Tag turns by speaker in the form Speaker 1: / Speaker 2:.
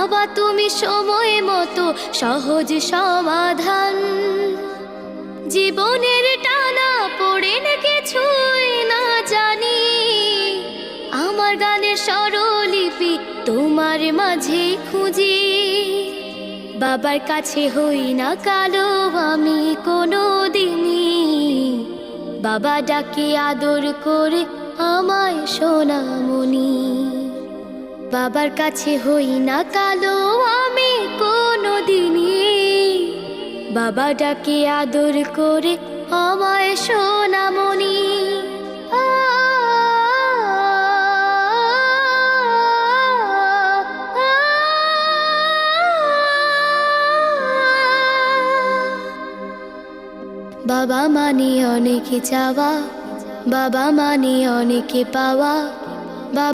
Speaker 1: বাবা তুমি সময় মতো সহজ সমাধান। জীবনের টানা পড়ে না কিছুই না জানি, আমার গানের স্বরলিপি তোমার মাঝে খুঁজি। বাবার কাছে হই না কালো আমি কোনো দিনই, বাবা ডাকে আদর করে আমায় সোনামণি। বাবার কাছে হই না কালো আমি কোনো দিনই, বাবা ডাকে আদর করে আমায় সোনামণি। বাবা মানে অনেক চাওয়া, বাবা মানে অনেক পাওয়া।